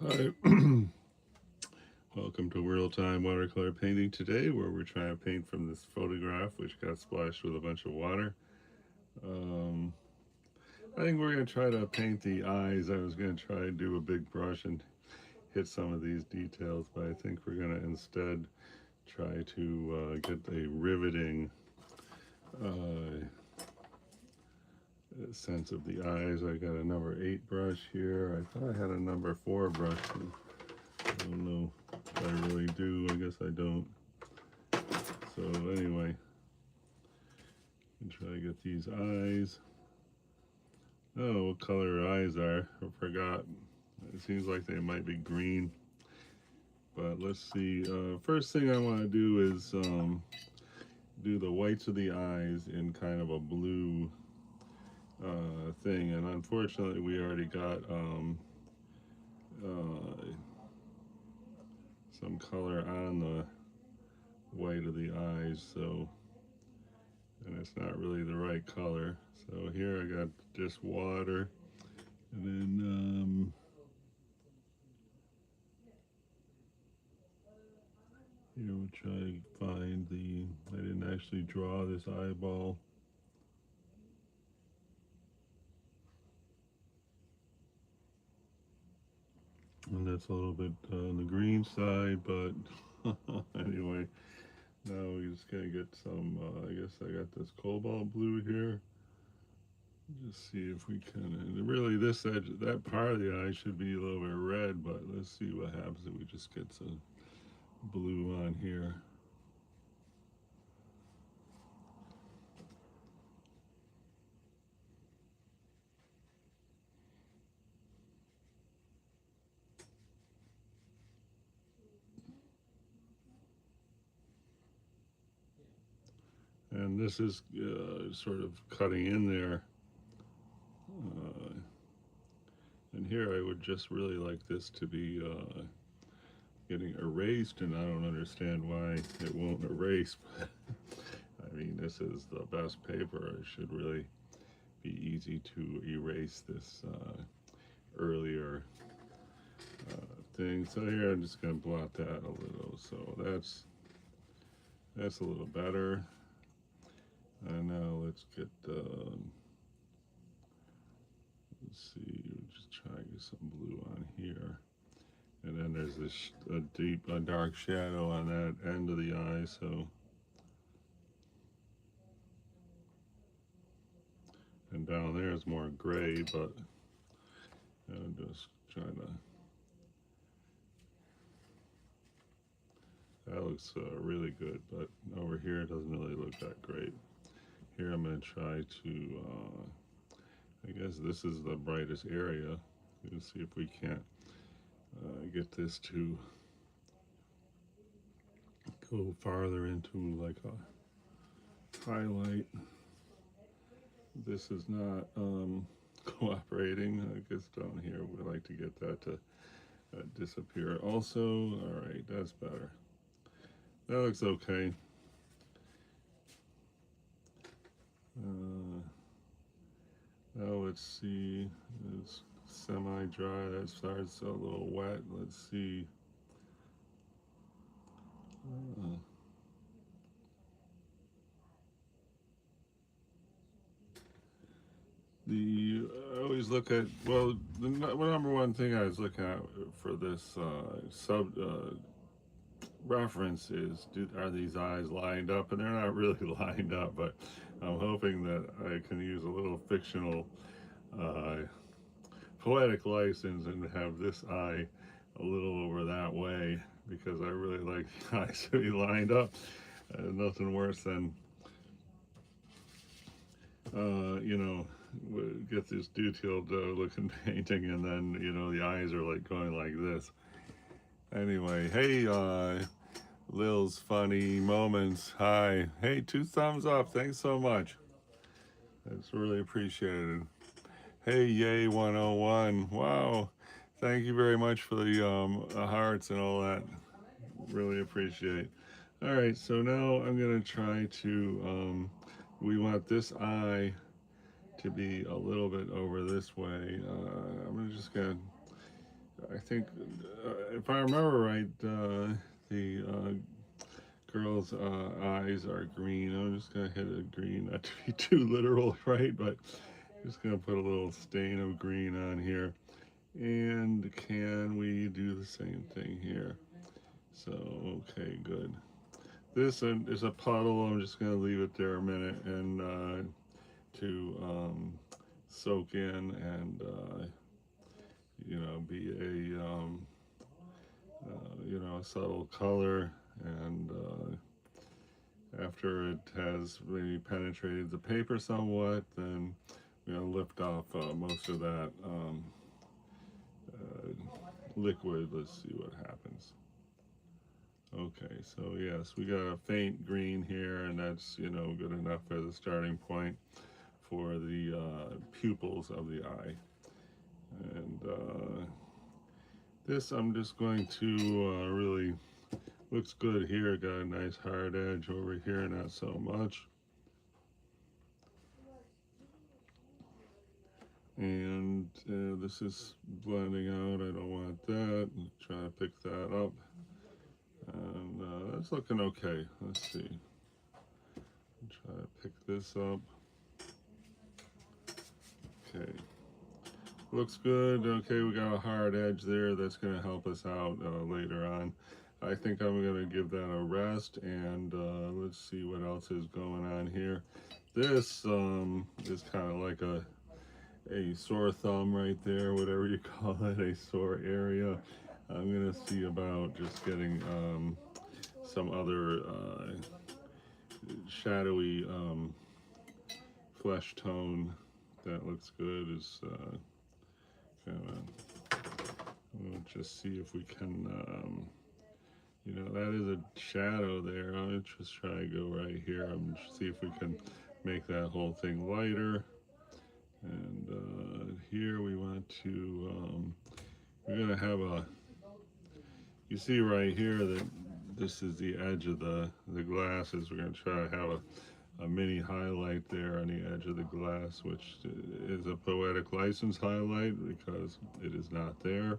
Hi, welcome to Real Time Watercolor Painting today, where we're trying to paint from this photograph which got splashed with a bunch of water. Um, I think we're going to try to paint the eyes. I was going to try and do a big brush and hit some of these details, but I think we're going to instead try to get a riveting uh, sense of the eyes. I got a number 8 brush here. I thought I had a number 4 brush. I don't know if I really do. I guess I don't. So anyway, and try to get these eyes. Oh, what color eyes are? I forgot. It seems like they might be green. But let's see. First thing I want to do is do the whites of the eyes in kind of a blue thing. And unfortunately, we already got uh, some color on the white of the eyes. So, and it's not really the right color. So here I got just water. And then here we'll try to find the, I didn't actually draw this eyeball. And that's a little bit on the green side, but anyway, now we just gotta get some, I guess I got this cobalt blue here. Just see if we can, and really this edge, that part of the eye should be a little bit red, but let's see what happens if we just get some blue on here. And this is sort of cutting in there. Uh, and here I would just really like this to be getting erased, and I don't understand why it won't erase. But I mean, this is the best paper. It should really be easy to erase this earlier thing. So here I'm just going to blot that a little. So that's a little better. And now let's get let's see, just try to get some blue on here. And then there's this a dark shadow on that end of the eye. So, and down there is more gray, but I'm just trying to. That looks really good, but over here it doesn't really look that great. Here I'm going to try to, I guess this is the brightest area. Let's see if we can't get this to go farther into like a highlight. This is not cooperating. I guess down here we like to get that to disappear also. All right, that's better. That looks okay. Uh, Now let's see. It's semi-dry. That starts a little wet. Let's see. Uh, the I always look at, well, the number one thing I was looking at for this sub reference is, are these eyes lined up? And they're not really lined up, but I'm hoping that I can use a little fictional uh, poetic license and have this eye a little over that way, because I really like the eyes to be lined up. Nothing worse than, you know, get this detailed looking painting and then, you know, the eyes are like going like this. Anyway, hey, Lil's Funny Moments. Hi. Hey, 2 thumbs up. Thanks so much. That's really appreciated. Hey, Yay 101. Wow. Thank you very much for the hearts and all that. Really appreciate. All right, so now I'm going to try to, we want this eye to be a little bit over this way. I'm just going to I think, if I remember right, the girl's eyes are green. I'm just gonna hit it green, not to be too literal, right? But just gonna put a little stain of green on here. And can we do the same thing here? So, okay, good. This is a puddle. I'm just gonna leave it there a minute and to soak in and be a a subtle color. And after it has maybe penetrated the paper somewhat, then lift off most of that uh, liquid. Let's see what happens. Okay, so yes, we got a faint green here, and that's good enough as a starting point for the pupils of the eye. And this I'm just going to really looks good here. Got a nice hard edge over here, not so much. And this is blending out. I don't want that. Try to pick that up. And that's looking okay. Let's see. Try to pick this up. Okay. Looks good. Okay, we got a hard edge there. That's going to help us out later on. I think I'm going to give that a rest, and let's see what else is going on here. This is kind of like a sore thumb right there, whatever you call it, a sore area. I'm going to see about just getting some other shadowy flesh tone that looks good. Is kind of, we'll just see if we can, that is a shadow there. I'll just try to go right here and see if we can make that whole thing lighter. And here we want to, we're going to have you see right here that this is the edge of the glasses. We're going to try to have a mini highlight there on the edge of the glass, which is a poetic license highlight because it is not there.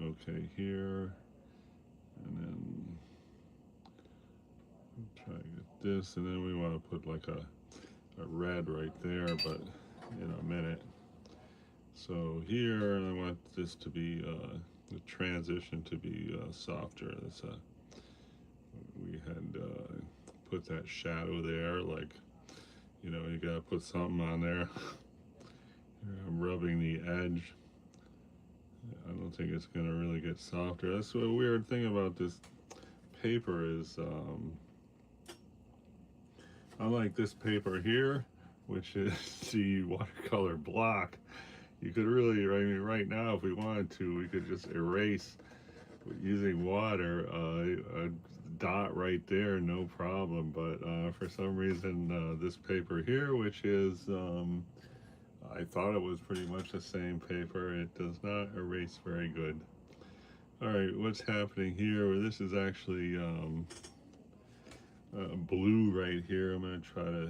Okay, here, and then try to get this, and then we want to put like a red right there, but in a minute. So here, I want this to be the transition to be softer. We had put that shadow there, like you gotta put something on there. I'm rubbing the edge. I don't think it's gonna really get softer. That's the weird thing about this paper is, unlike this paper here, which is the watercolor block, you could really, I mean, right now, if we wanted to, we could just erase using water a dot right there, no problem. But for some reason, this paper here, which is, I thought it was pretty much the same paper, it does not erase very good. All right, what's happening here? This is actually blue right here. I'm going to try to,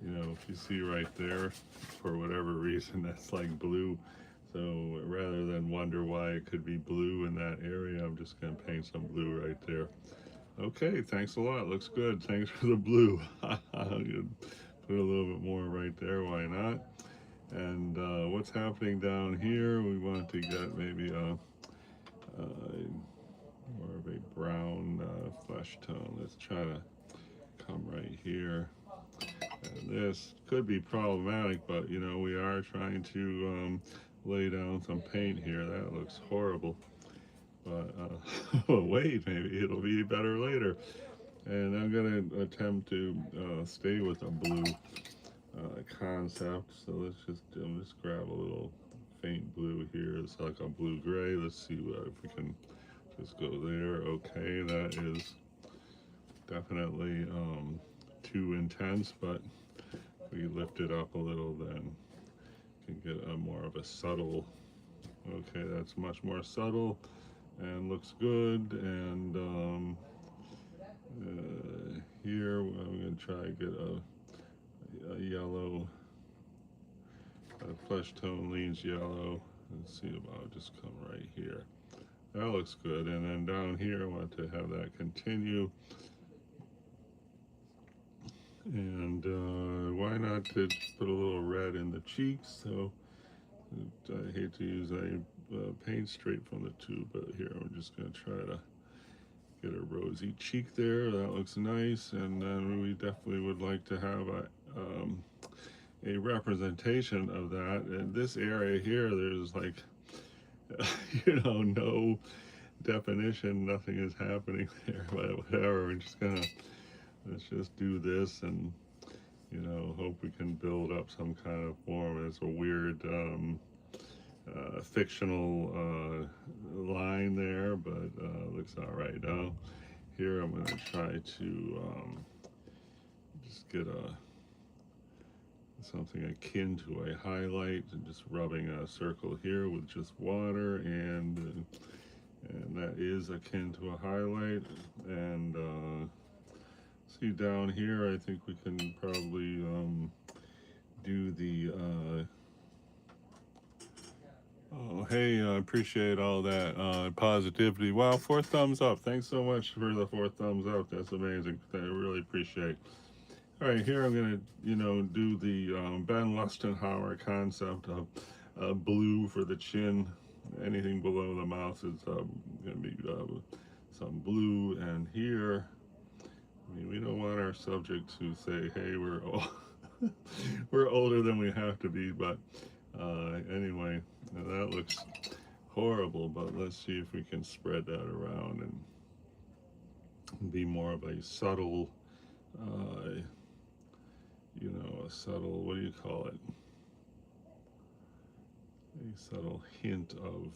if you see right there, for whatever reason, that's like blue. So rather than wonder why it could be blue in that area, I'm just going to paint some blue right there. Okay, thanks a lot. Looks good. Thanks for the blue. Put a little bit more right there. Why not? And what's happening down here? We want to get maybe more of a brown flesh tone. Let's try to come right here. And this could be problematic, but we are trying to lay down some paint here. That looks horrible. But wait, maybe it'll be better later. And I'm going to attempt to stay with a blue concept. So let's just grab a little faint blue here. It's like a blue gray. Let's see if we can just go there. Okay, that is definitely too intense, but if we lift it up a little, then we can get a more of a subtle. Okay, that's much more subtle and looks good. And here I'm going to try to get a yellow, flesh tone leans yellow. Let's see about just come right here. That looks good. And then down here, I want to have that continue. And why not to put a little red in the cheeks? So I hate to use a paint straight from the tube, but here I'm just going to try to get a rosy cheek there. That looks nice. And then we definitely would like to have a representation of that. In this area here, there's like, you know, no definition, nothing is happening there, but whatever, we're just gonna, let's just do this and, you know, hope we can build up some kind of form. It's a weird fictional line there, but looks all right. Now here I'm gonna try to just get something akin to a highlight, and just rubbing a circle here with just water, and that is akin to a highlight. And see down here, I think we can probably do the oh, hey, I appreciate all that positivity. Wow, 4 thumbs up. Thanks so much for the 4 thumbs up. That's amazing. I really appreciate. All right, here I'm gonna, you know, do the Ben Lustenhauer concept of blue for the chin. Anything below the mouth is gonna be some blue, and here, I mean, we don't want our subject to say, "Hey, we're older than we have to be," but anyway, that looks horrible. But let's see if we can spread that around and be more of a subtle. You know, a subtle, what do you call it? A subtle hint of,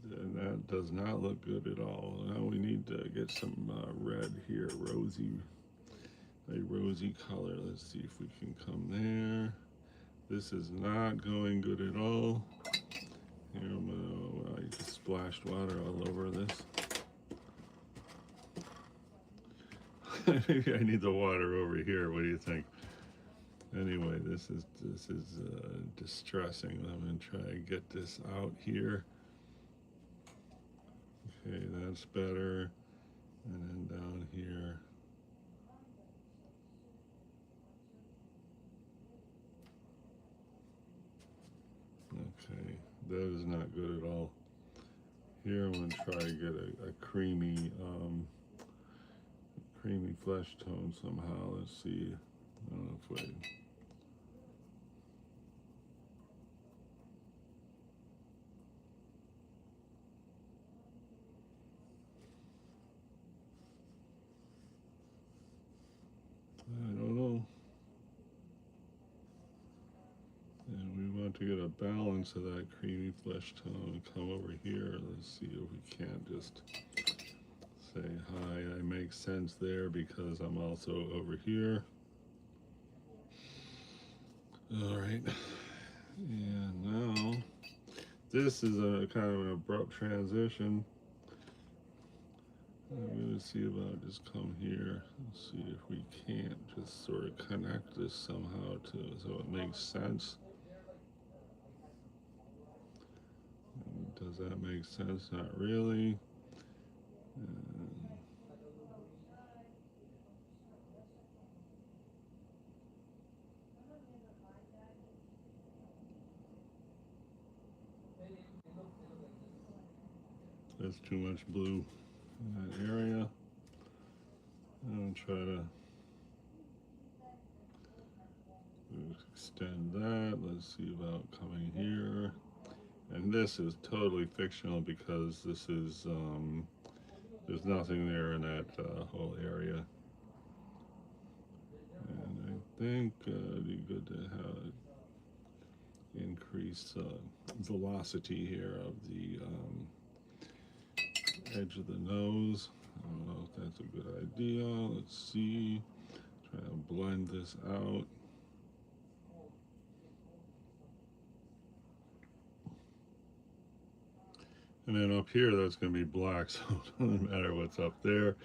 and that does not look good at all. Now we need to get some red here, a rosy color. Let's see if we can come there. This is not going good at all. Here I'm gonna, I just splashed water all over this. Maybe I need the water over here. What do you think? Anyway, this is distressing. I'm gonna try and get this out here. Okay, that's better. And then down here. Okay, that is not good at all. Here I'm gonna try to get a creamy flesh tone somehow. Let's see. I don't know if I. I don't know. And we want to get a balance of that creamy flesh tone. Come over here. Let's see if we can't just say hi. I make sense there because I'm also over here. All right. And now this is a kind of an abrupt transition. I'm going to see about just come here and see if we can't just sort of connect this somehow so it makes sense. And does that make sense? Not really. That's too much blue in that area. I'll try to extend that. Let's see about coming here. And this is totally fictional because this is, there's nothing there in that whole area. And I think it'd be good to have increase velocity here of the edge of the nose. I don't know if that's a good idea. Let's see. Try to blend this out. And then up here, that's going to be black, so it doesn't matter what's up there.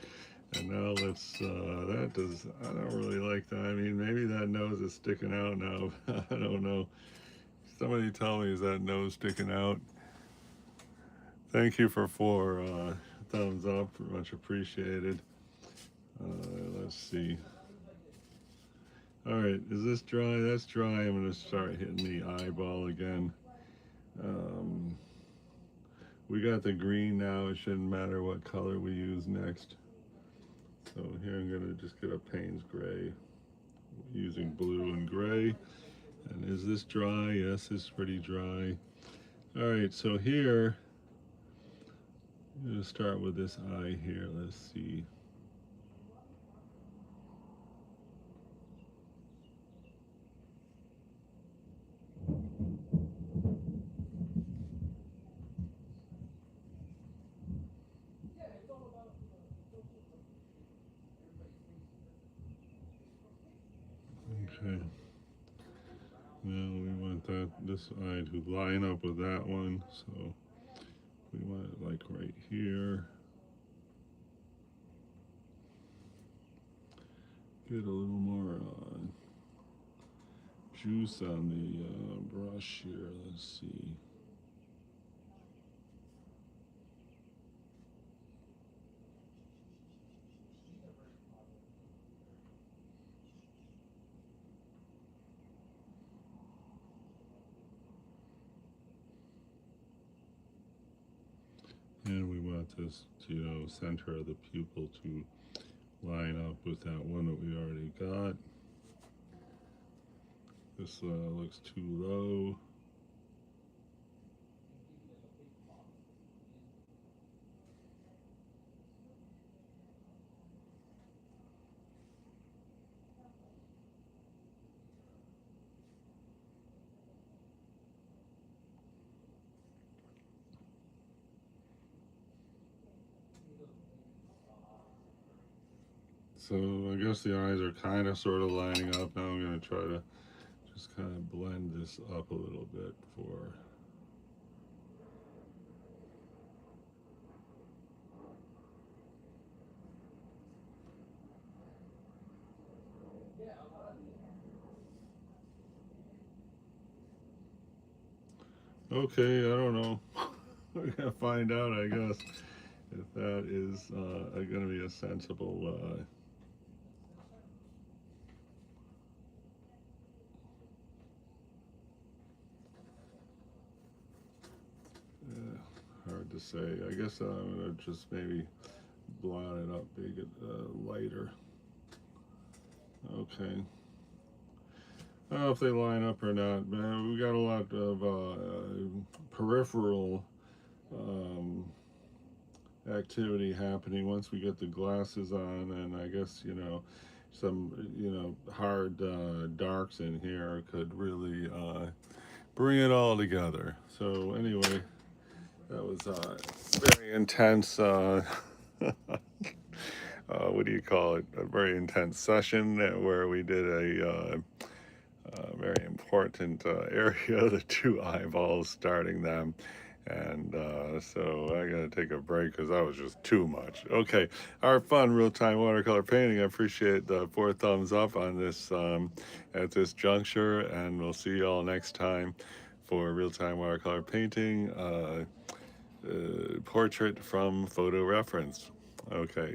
And now let's, that does, I don't really like that. I mean, maybe that nose is sticking out now. I don't know. Somebody tell me, is that nose sticking out? Thank you for 4 thumbs up, much appreciated. Let's see. All right, is this dry? That's dry. I'm gonna start hitting the eyeball again. We got the green now. It shouldn't matter what color we use next. So here I'm gonna just get a Payne's gray using blue and gray. And is this dry? Yes, it's pretty dry. All right, so here, I'm gonna start with this eye here. Let's see. Okay. Now we want this eye to line up with that one, so we want it like right here. Get a little more juice on the brush here. Let's see. And we want this, center of the pupil to line up with that one that we already got. This looks too low. So I guess the eyes are kind of sort of lining up. Now I'm going to try to just kind of blend this up a little bit for... Okay, I don't know. We're going to find out, I guess, if that is going to be a sensible... hard to say. I guess I'm going to just maybe blot it up, make it lighter. Okay. I don't know if they line up or not, but we got a lot of peripheral activity happening once we get the glasses on, and I guess some hard darks in here could really bring it all together. So anyway, that was very intense. What do you call it? A very intense session where we did a very important area, the 2 eyeballs, starting them. And so I gotta take a break because that was just too much. Okay, our fun real-time watercolor painting. I appreciate the 4 thumbs up on this at this juncture, and we'll see you all next time for real-time watercolor painting, portrait from photo reference. Okay.